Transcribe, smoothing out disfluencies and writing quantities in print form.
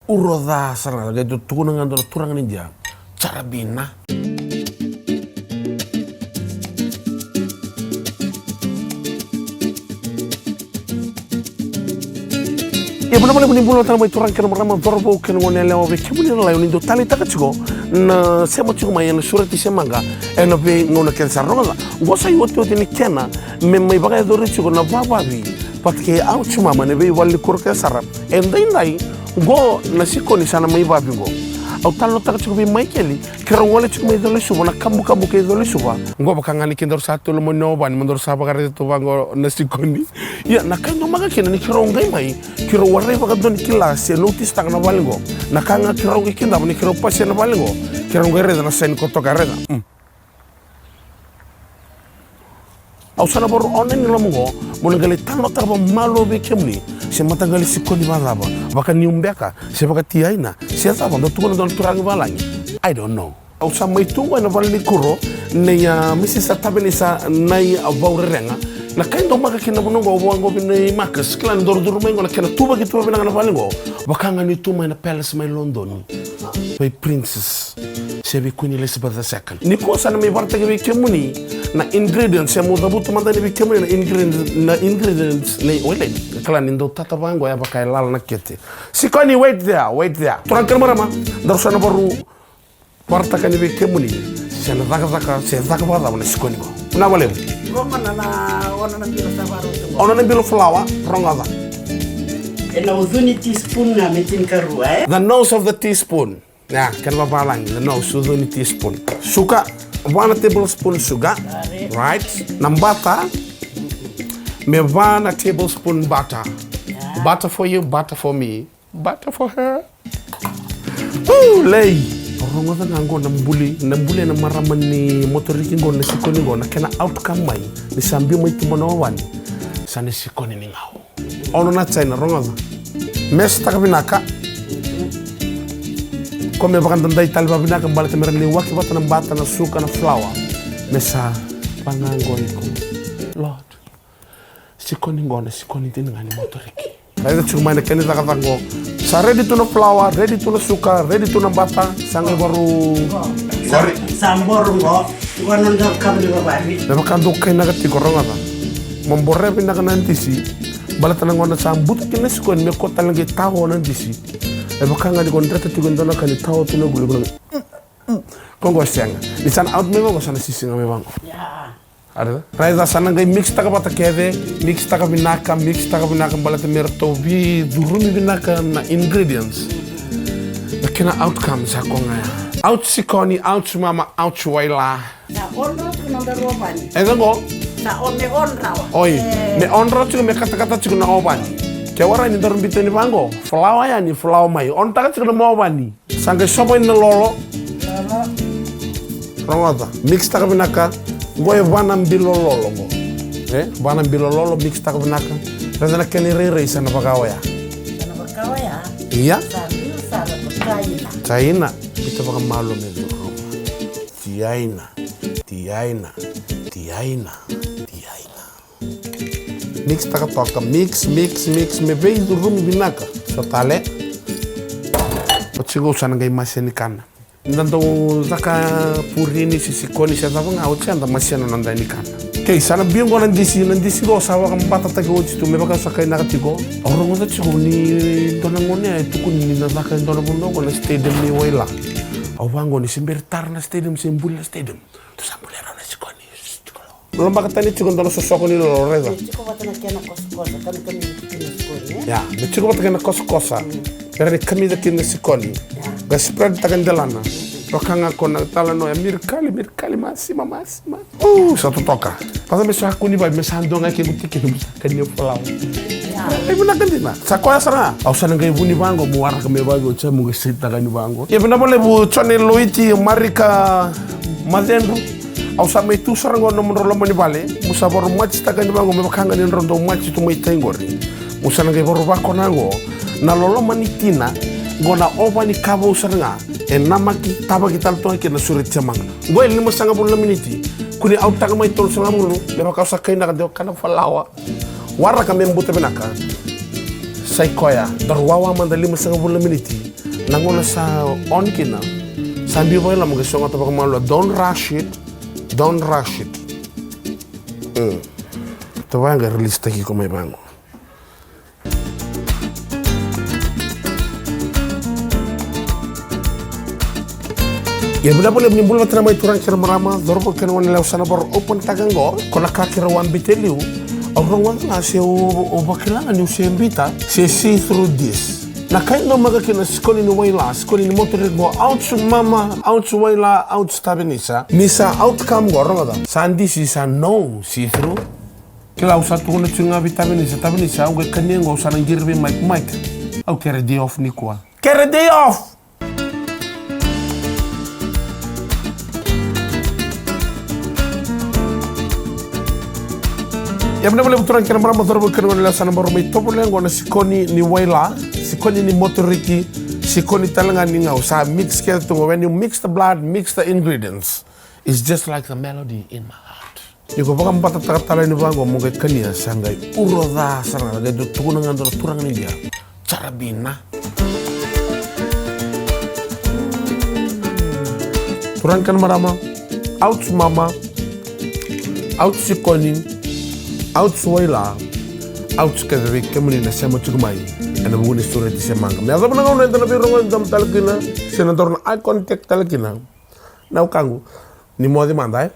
uroda sarang ga do tunangan do turang ninja cara bina ya benar benar menimbulkan tanah mai turang kena merama dorbo kena ngone lewa be kemuni la yoni do tali takachgo na sema chugo mai na surati semanga eno be ngona ken sarronga go sai wotu ni kena me mai baga do richugo na bababi patke au chuma mane be walli kurke sarap endai go na sikoni sana mai babi go au talo takachgo be mai keli kero ngole chugo mai do le suba na kamu ke do le suba go bakangani kendor satu lo mono ban mondor saba kare to bango na sikoni ya nakanga maga kena ni kero ngai mai kiro warre baga don kila se notice tak na balingo nakanga kiro kinda ni kiro pas na balingo kiro ngai na sen koto kareda au sana boru onen lo mungo monagali tango tarba malo be kemli se matangali sikoni bazaba baka niumbeka se baka tiaina se taba do tukono don turangi balangi I don't know au sama itu na balni kuro ne ya misi sa tabelisa nai avaurenga na kaindo maka kina bunongo wango bini makas klan dor mengo na kena tuba gitu bina na balingo bakanga ni tuma na palace mai London by princess sebi Queen Elizabeth II ni ko sana mai barta ge kemuni na ingredients ya muda butu manda ni kemuni na ingredients le ole klan indo tata bango ya bakai lal na kete sikoni wait there turan marama dar sana baru barta kan ni kemuni sana zaka bada na sikoni go na balem Ono na bilo flour, rongaza. Na uzuni teaspoon na metin karua The nose of the teaspoon. Yeah, kan babalang. The nose, uzuni teaspoon. Sugar, 1 tablespoon sugar. Right. Nambata, me 1 tablespoon butter. Yeah. Butter for you, butter for me. Butter for her. Ooh, lay. Rongaza ngango nambuli na maraman ni motoriki ngo na sikoni ngo na kena outcome mai ni sambi mai tumonowani sana sikoni ni ngao ono na China rongaza mes takabinaka kome bakanda ndai talba binaka mbala temera ni waki bata na mbata na suka na flour mesa pangango iko Lord sikoni ngo na sikoni tin ngani motoriki ayo chuma na kena takatango sa ready to no flour, ready to no sugar, ready to no butter, sangai baru. Sorry. Sambor ngo, nanda kabli bababi. Dapat kandung kain naga tikorong apa? Memborre pindah nanti si, balatan ngona sambut kena sukon me kota lagi tahu nanti si. Dapat kanga di kontrak tikon dona kali tahu tu no gulu. Konggo siang. Di sana out memang kau sana sisi memang. Ya. Ada. Raiza sana ngai mix taka bata kede, mix taka binaka balata merto bi durumi binaka na ingredients. Nakina outcome sa konga. Out sikoni, out mama, out waila. Na onro tu nanda robani. Engo? Na on me onra. Oi, me onra tu me kata tu na obani. Kewara ni dorong biteni bango. Flower ya ni flower mai. On taka tu na obani. Sangge sobo ni lolo. Rongoda. Mix taka binaka. Goya banam bilololo go. Banam bilololo mix tak benaka. Razana keni rere sana bagawaya. Sana bagawaya? Iya. Sana China. China. Kita bakal malu mezo. Tiaina. Mix tak toka mix me vei do rum binaka. Sotale. Pachigo sana gai maseni kana. Nando zaka purini sisikoni siya tapang out siya masya na nanda ni kana. Okay, sana biyong ko nandisi ko sawa kang bata tayo tu may baka sakay nakatiko. Orang ko tayo ni donang mo niya ito ko ni nazaka yung donang mundo ko na stadium ni Waila. Awang ko ni simbertar na stadium simbula stadium. To sambulero na sikoni. Belum bakit tani cikon dono sosoko ni Loreza. Ciko bata na kaya na koskosa kami sikoni. Ya, ciko bata kaya na koskosa. Pero kami da kina sikoni. Ga spread tagan delana. Bakanga ko na tala no ya mirkali masima. Satu toka. Pasa me sa kuni ba me sando nga ke butiki no sa kanyo palaw. Ay buna kandina. Sa ko asara. Au sa ngai buni bango mu war ka me ba go cha mu sita kan bango. Ya bina bole bu chone loiti marika madendo. Au sa me tu sarango no monro lo mani bale. Musa bor match ta kan bango me bakanga ni rondo match tu mai tengori. Musa ngai bor ba ko nango. Na lolo manitina gona oba ni kabo saranga nama ki taba kita to ke na surit chamang go el mo sanga bulla miniti kuni auta ka mai tol sanga mulu le ba ka sakay na de kana falawa warra ka membuta benaka sai koya darwawa manda 5,5 meniti nangona sa on kina sambi boy la mga songa tabak malo don't rush it tawanga release taki ko may bango ya bila boleh menyimpul matra mai turang kira marama dorbo kan wan law sana bor open tagango kona kakira wan biteliu orang wan na se o bakilangan ni se mbita se see through this na kahit na magakina skoli ni waila skoli ni motor mo out su mama out su waila out stabenisa misa outcome go ronga sandi si sa no see through kila usatu kuna tsunga vitaminisa tabenisa au kanyengo sana ngirbe mike au kere day off ni kwa kere day off. Ya benar boleh betulan kira marama dorbo kira wala sana boro mai topo lengo na sikoni ni waila sikoni ni motoriki sikoni talanga ni ngau sa mix kaya tungo when you mix the blood mix the ingredients it's just like the melody in my heart yuko baka mpata takatala ni bango mungai kania sangai uroda sana lagay tukuna nga doon turang ni dia carabina turang kan marama out mama out sikoni out suwaila out kadri kemuni na sema chugmai ana buguni story ti semanga me azab nangaw na na biro ngam talkina senador na eye contact talkina na kangu ni mo demanda